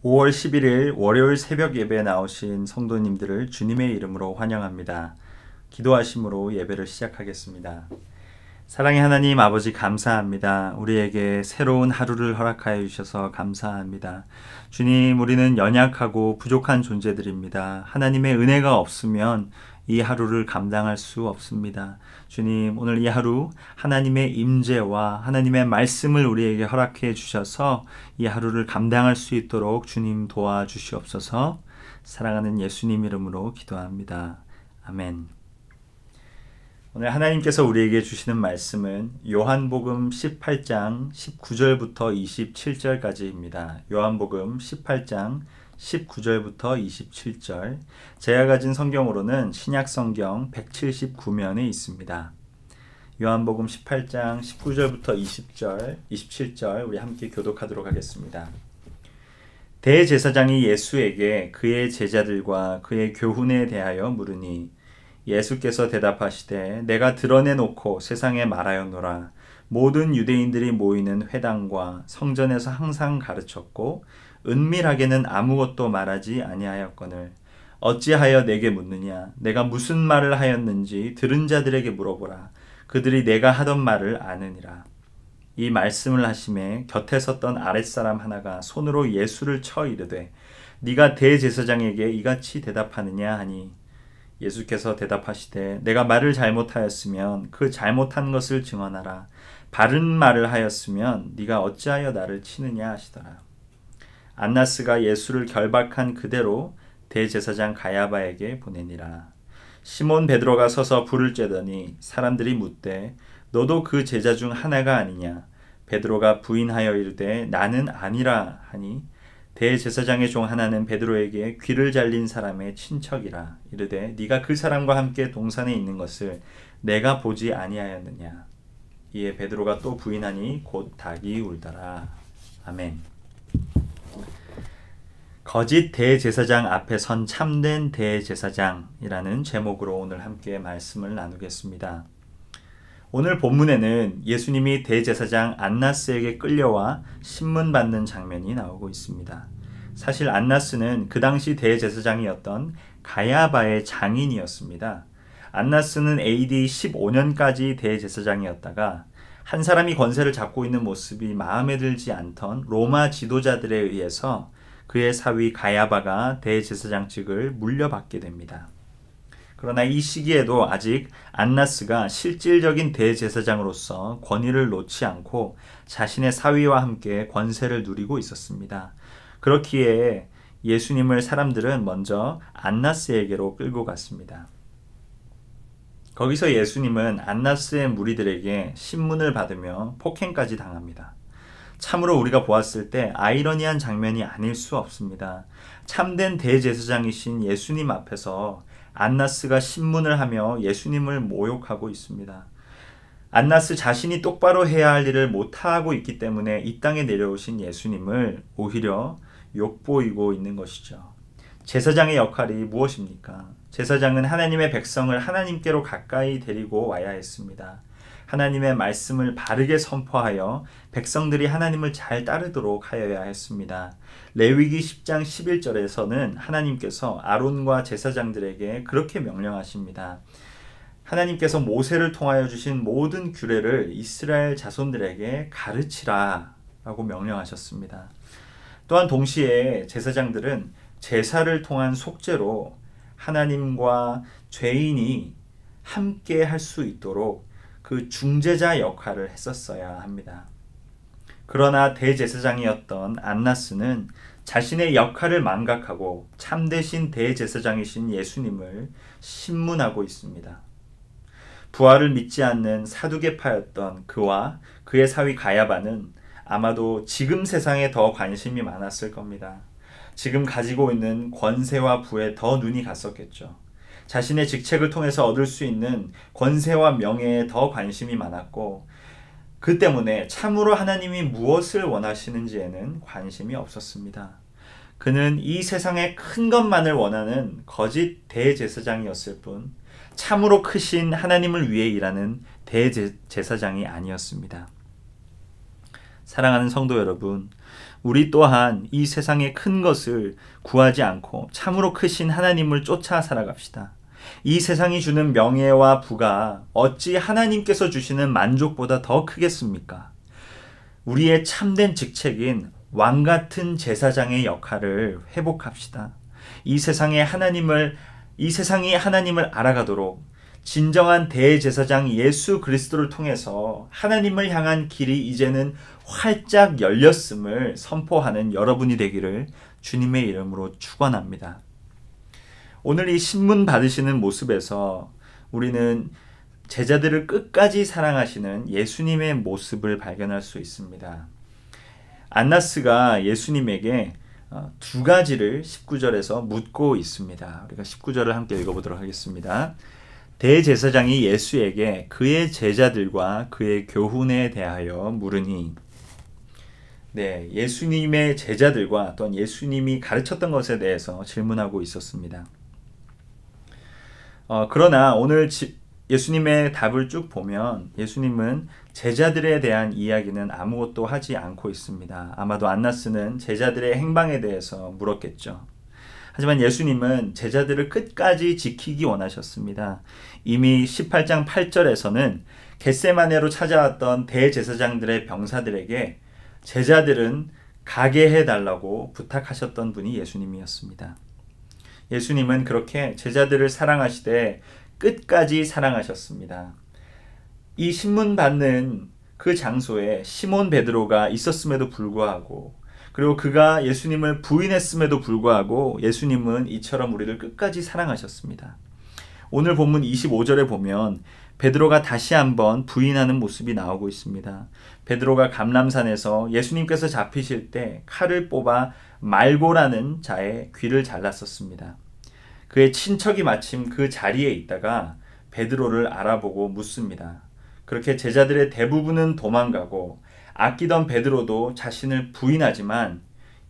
5월 11일 월요일 새벽 예배에 나오신 성도님들을 주님의 이름으로 환영합니다. 기도하심으로 예배를 시작하겠습니다. 사랑의 하나님 아버지 감사합니다. 우리에게 새로운 하루를 허락하여 주셔서 감사합니다. 주님, 우리는 연약하고 부족한 존재들입니다. 하나님의 은혜가 없으면 이 하루를 감당할 수 없습니다. 주님, 오늘 이 하루 하나님의 임재와 하나님의 말씀을 우리에게 허락해 주셔서 이 하루를 감당할 수 있도록 주님 도와주시옵소서. 사랑하는 예수님 이름으로 기도합니다. 아멘. 오늘 하나님께서 우리에게 주시는 말씀은 요한복음 18장 19절부터 27절까지입니다. 요한복음 18장 19절부터 27절. 제가 가진 성경으로는 신약성경 179면에 있습니다. 요한복음 18장 19절부터 20절, 27절 우리 함께 교독하도록 하겠습니다. 대제사장이 예수에게 그의 제자들과 그의 교훈에 대하여 물으니 예수께서 대답하시되 내가 드러내놓고 세상에 말하였노라. 모든 유대인들이 모이는 회당과 성전에서 항상 가르쳤고 은밀하게는 아무것도 말하지 아니하였거늘 어찌하여 내게 묻느냐. 내가 무슨 말을 하였는지 들은 자들에게 물어보라. 그들이 내가 하던 말을 아느니라. 이 말씀을 하심에 곁에 섰던 아랫사람 하나가 손으로 예수를 쳐 이르되 네가 대제사장에게 이같이 대답하느냐 하니 예수께서 대답하시되 내가 말을 잘못하였으면 그 잘못한 것을 증언하라. 바른 말을 하였으면 네가 어찌하여 나를 치느냐 하시더라. 안나스가 예수를 결박한 그대로 대제사장 가야바에게 보내니라. 시몬 베드로가 서서 불을 쬐더니 사람들이 묻되 너도 그 제자 중 하나가 아니냐. 베드로가 부인하여 이르되 나는 아니라 하니 대제사장의 종 하나는 베드로에게 귀를 잘린 사람의 친척이라. 이르되 네가 그 사람과 함께 동산에 있는 것을 내가 보지 아니하였느냐. 이에 베드로가 또 부인하니 곧 닭이 울더라. 아멘. 거짓 대제사장 앞에 선 참된 대제사장이라는 제목으로 오늘 함께 말씀을 나누겠습니다. 오늘 본문에는 예수님이 대제사장 안나스에게 끌려와 신문받는 장면이 나오고 있습니다. 사실 안나스는 그 당시 대제사장이었던 가야바의 장인이었습니다. 안나스는 AD 15년까지 대제사장이었다가 한 사람이 권세를 잡고 있는 모습이 마음에 들지 않던 로마 지도자들에 의해서 그의 사위 가야바가 대제사장직을 물려받게 됩니다. 그러나 이 시기에도 아직 안나스가 실질적인 대제사장으로서 권위를 놓지 않고 자신의 사위와 함께 권세를 누리고 있었습니다. 그렇기에 예수님을 사람들은 먼저 안나스에게로 끌고 갔습니다. 거기서 예수님은 안나스의 무리들에게 신문을 받으며 폭행까지 당합니다. 참으로 우리가 보았을 때 아이러니한 장면이 아닐 수 없습니다. 참된 대제사장이신 예수님 앞에서 안나스가 신문을 하며 예수님을 모욕하고 있습니다. 안나스 자신이 똑바로 해야 할 일을 못하고 있기 때문에 이 땅에 내려오신 예수님을 오히려 욕보이고 있는 것이죠. 제사장의 역할이 무엇입니까? 제사장은 하나님의 백성을 하나님께로 가까이 데리고 와야 했습니다. 하나님의 말씀을 바르게 선포하여 백성들이 하나님을 잘 따르도록 하여야 했습니다. 레위기 10장 11절에서는 하나님께서 아론과 제사장들에게 그렇게 명령하십니다. 하나님께서 모세를 통하여 주신 모든 규례를 이스라엘 자손들에게 가르치라 라고 명령하셨습니다. 또한 동시에 제사장들은 제사를 통한 속죄로 하나님과 죄인이 함께 할 수 있도록 그 중재자 역할을 했었어야 합니다. 그러나 대제사장이었던 안나스는 자신의 역할을 망각하고 참되신 대제사장이신 예수님을 신문하고 있습니다. 부활을 믿지 않는 사두개파였던 그와 그의 사위 가야바는 아마도 지금 세상에 더 관심이 많았을 겁니다. 지금 가지고 있는 권세와 부에 더 눈이 갔었겠죠. 자신의 직책을 통해서 얻을 수 있는 권세와 명예에 더 관심이 많았고 그 때문에 참으로 하나님이 무엇을 원하시는지에는 관심이 없었습니다. 그는 이 세상의 큰 것만을 원하는 거짓 대제사장이었을 뿐 참으로 크신 하나님을 위해 일하는 대제사장이 아니었습니다. 사랑하는 성도 여러분, 우리 또한 이 세상의 큰 것을 구하지 않고 참으로 크신 하나님을 쫓아 살아갑시다. 이 세상이 주는 명예와 부가 어찌 하나님께서 주시는 만족보다 더 크겠습니까? 우리의 참된 직책인 왕같은 제사장의 역할을 회복합시다. 이 세상이 하나님을 알아가도록 진정한 대제사장 예수 그리스도를 통해서 하나님을 향한 길이 이제는 활짝 열렸음을 선포하는 여러분이 되기를 주님의 이름으로 축원합니다. 오늘 이 신문 받으시는 모습에서 우리는 제자들을 끝까지 사랑하시는 예수님의 모습을 발견할 수 있습니다. 안나스가 예수님에게 두 가지를 19절에서 묻고 있습니다. 우리가 19절을 함께 읽어보도록 하겠습니다. 대제사장이 예수에게 그의 제자들과 그의 교훈에 대하여 물으니, 예수님의 제자들과 또한 예수님이 가르쳤던 것에 대해서 질문하고 있었습니다. 그러나 오늘 예수님의 답을 쭉 보면 예수님은 제자들에 대한 이야기는 아무것도 하지 않고 있습니다. 아마도 안나스는 제자들의 행방에 대해서 물었겠죠. 하지만 예수님은 제자들을 끝까지 지키기 원하셨습니다. 이미 18장 8절에서는 겟세마네로 찾아왔던 대제사장들의 병사들에게 제자들은 가게 해달라고 부탁하셨던 분이 예수님이었습니다. 예수님은 그렇게 제자들을 사랑하시되 끝까지 사랑하셨습니다. 이 신문 받는 그 장소에 시몬 베드로가 있었음에도 불구하고, 그리고 그가 예수님을 부인했음에도 불구하고 예수님은 이처럼 우리를 끝까지 사랑하셨습니다. 오늘 본문 25절에 보면 베드로가 다시 한번 부인하는 모습이 나오고 있습니다. 베드로가 감람산에서 예수님께서 잡히실 때 칼을 뽑아 말고라는 자의 귀를 잘랐었습니다. 그의 친척이 마침 그 자리에 있다가 베드로를 알아보고 묻습니다. 그렇게 제자들의 대부분은 도망가고 아끼던 베드로도 자신을 부인하지만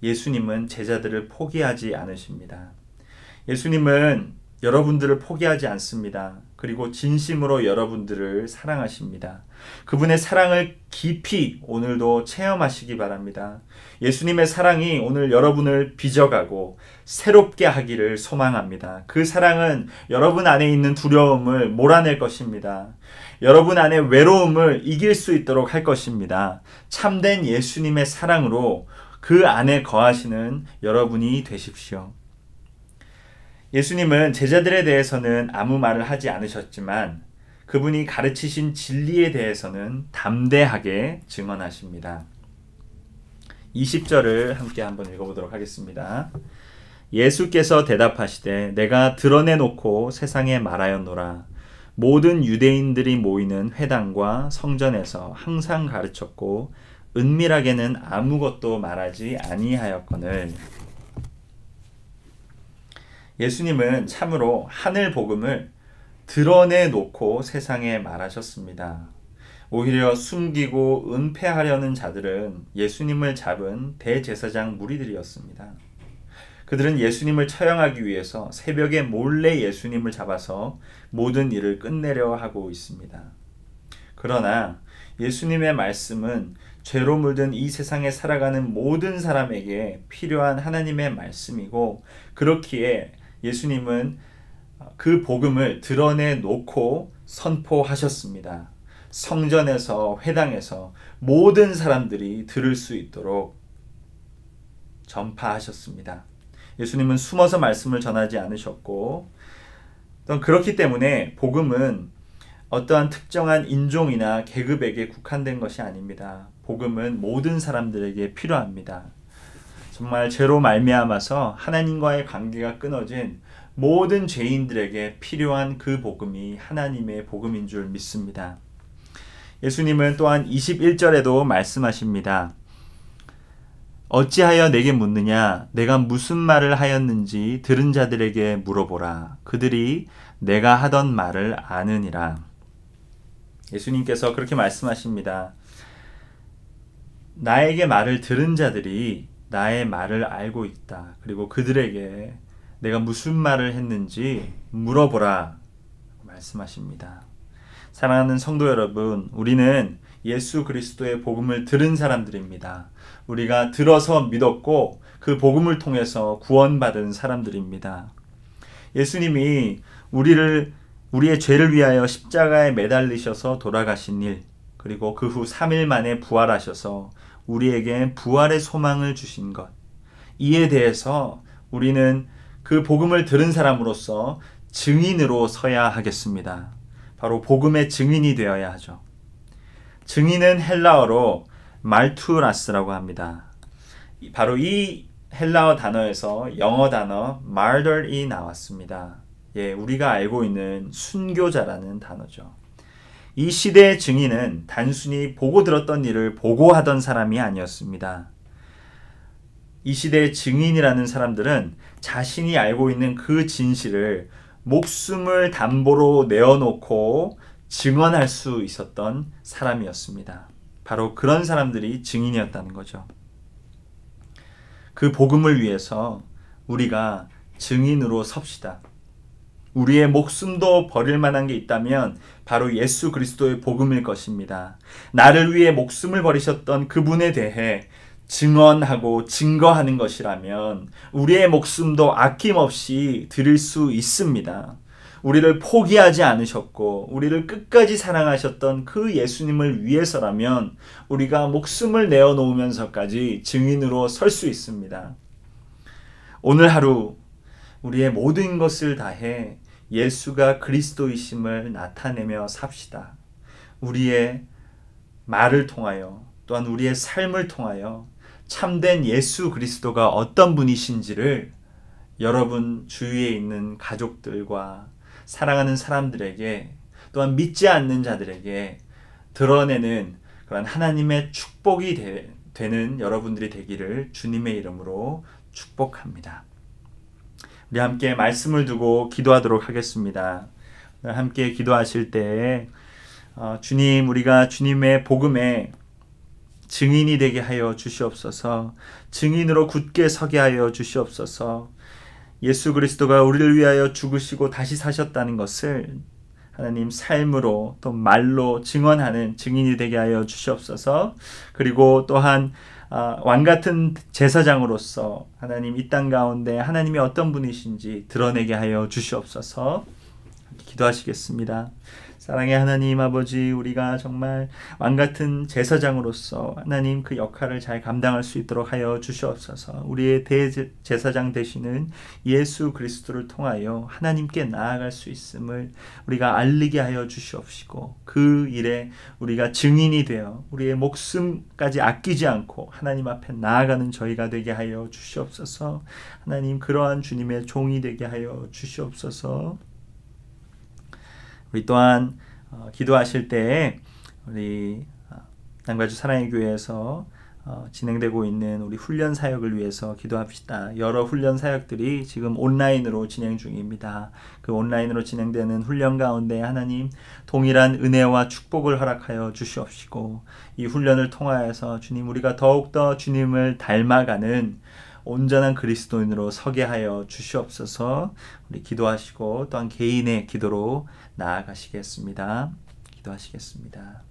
예수님은 제자들을 포기하지 않으십니다. 예수님은 여러분들을 포기하지 않습니다. 그리고 진심으로 여러분들을 사랑하십니다. 그분의 사랑을 깊이 오늘도 체험하시기 바랍니다. 예수님의 사랑이 오늘 여러분을 빚어가고 새롭게 하기를 소망합니다. 그 사랑은 여러분 안에 있는 두려움을 몰아낼 것입니다. 여러분 안에 외로움을 이길 수 있도록 할 것입니다. 참된 예수님의 사랑으로 그 안에 거하시는 여러분이 되십시오. 예수님은 제자들에 대해서는 아무 말을 하지 않으셨지만 그분이 가르치신 진리에 대해서는 담대하게 증언하십니다. 20절을 함께 한번 읽어보도록 하겠습니다. 예수께서 대답하시되 내가 드러내놓고 세상에 말하였노라. 모든 유대인들이 모이는 회당과 성전에서 항상 가르쳤고 은밀하게는 아무것도 말하지 아니하였거늘. 예수님은 참으로 하늘 복음을 드러내놓고 세상에 말하셨습니다. 오히려 숨기고 은폐하려는 자들은 예수님을 잡은 대제사장 무리들이었습니다. 그들은 예수님을 처형하기 위해서 새벽에 몰래 예수님을 잡아서 모든 일을 끝내려 하고 있습니다. 그러나 예수님의 말씀은 죄로 물든 이 세상에 살아가는 모든 사람에게 필요한 하나님의 말씀이고, 그렇기에 예수님은 그 복음을 드러내놓고 선포하셨습니다. 성전에서, 회당에서 모든 사람들이 들을 수 있도록 전파하셨습니다. 예수님은 숨어서 말씀을 전하지 않으셨고, 또 그렇기 때문에 복음은 어떠한 특정한 인종이나 계급에게 국한된 것이 아닙니다. 복음은 모든 사람들에게 필요합니다. 정말 죄로 말미암아서 하나님과의 관계가 끊어진 모든 죄인들에게 필요한 그 복음이 하나님의 복음인 줄 믿습니다. 예수님은 또한 21절에도 말씀하십니다. 어찌하여 내게 묻느냐? 내가 무슨 말을 하였는지 들은 자들에게 물어보라. 그들이 내가 하던 말을 아느니라. 예수님께서 그렇게 말씀하십니다. 나에게 말을 들은 자들이 나의 말을 알고 있다. 그리고 그들에게 내가 무슨 말을 했는지 물어보라 말씀하십니다. 사랑하는 성도 여러분, 우리는 예수 그리스도의 복음을 들은 사람들입니다. 우리가 들어서 믿었고 그 복음을 통해서 구원받은 사람들입니다. 예수님이 우리의 죄를 위하여 십자가에 매달리셔서 돌아가신 일, 그리고 그 후 3일 만에 부활하셔서 우리에게 부활의 소망을 주신 것, 이에 대해서 우리는 그 복음을 들은 사람으로서 증인으로 서야 하겠습니다. 바로 복음의 증인이 되어야 하죠. 증인은 헬라어로 말투라스라고 합니다. 바로 이 헬라어 단어에서 영어 단어 martyr이 나왔습니다. 우리가 알고 있는 순교자라는 단어죠. 이 시대의 증인은 단순히 보고 들었던 일을 보고하던 사람이 아니었습니다. 이 시대의 증인이라는 사람들은 자신이 알고 있는 그 진실을 목숨을 담보로 내어놓고 증언할 수 있었던 사람이었습니다. 바로 그런 사람들이 증인이었다는 거죠. 그 복음을 위해서 우리가 증인으로 섭시다. 우리의 목숨도 버릴 만한 게 있다면 바로 예수 그리스도의 복음일 것입니다. 나를 위해 목숨을 버리셨던 그분에 대해 증언하고 증거하는 것이라면 우리의 목숨도 아낌없이 드릴 수 있습니다. 우리를 포기하지 않으셨고 우리를 끝까지 사랑하셨던 그 예수님을 위해서라면 우리가 목숨을 내어놓으면서까지 증인으로 설 수 있습니다. 오늘 하루 우리의 모든 것을 다해 예수가 그리스도이심을 나타내며 삽시다. 우리의 말을 통하여 또한 우리의 삶을 통하여 참된 예수 그리스도가 어떤 분이신지를 여러분 주위에 있는 가족들과 사랑하는 사람들에게 또한 믿지 않는 자들에게 드러내는 그런 하나님의 축복이 되는 여러분들이 되기를 주님의 이름으로 축복합니다. 우리 함께 말씀을 두고 기도하도록 하겠습니다. 함께 기도하실 때 주님, 우리가 주님의 복음에 증인이 되게 하여 주시옵소서. 증인으로 굳게 서게 하여 주시옵소서. 예수 그리스도가 우리를 위하여 죽으시고 다시 사셨다는 것을 하나님 삶으로 또 말로 증언하는 증인이 되게 하여 주시옵소서. 그리고 또한 왕같은 제사장으로서 하나님 이 땅 가운데 하나님이 어떤 분이신지 드러내게 하여 주시옵소서. 기도하시겠습니다. 사랑의 하나님 아버지, 우리가 정말 왕같은 제사장으로서 하나님 그 역할을 잘 감당할 수 있도록 하여 주시옵소서. 우리의 대제사장 되시는 예수 그리스도를 통하여 하나님께 나아갈 수 있음을 우리가 알리게 하여 주시옵시고 그 일에 우리가 증인이 되어 우리의 목숨까지 아끼지 않고 하나님 앞에 나아가는 저희가 되게 하여 주시옵소서. 하나님, 그러한 주님의 종이 되게 하여 주시옵소서. 우리 또한 기도하실 때에 우리 남가주 사랑의 교회에서 진행되고 있는 우리 훈련 사역을 위해서 기도합시다. 여러 훈련 사역들이 지금 온라인으로 진행 중입니다. 그 온라인으로 진행되는 훈련 가운데 하나님 동일한 은혜와 축복을 허락하여 주시옵시고 이 훈련을 통하여서 주님, 우리가 더욱더 주님을 닮아가는 온전한 그리스도인으로 서게 하여 주시옵소서. 우리 기도하시고 또한 개인의 기도로 나아가시겠습니다. 기도하시겠습니다.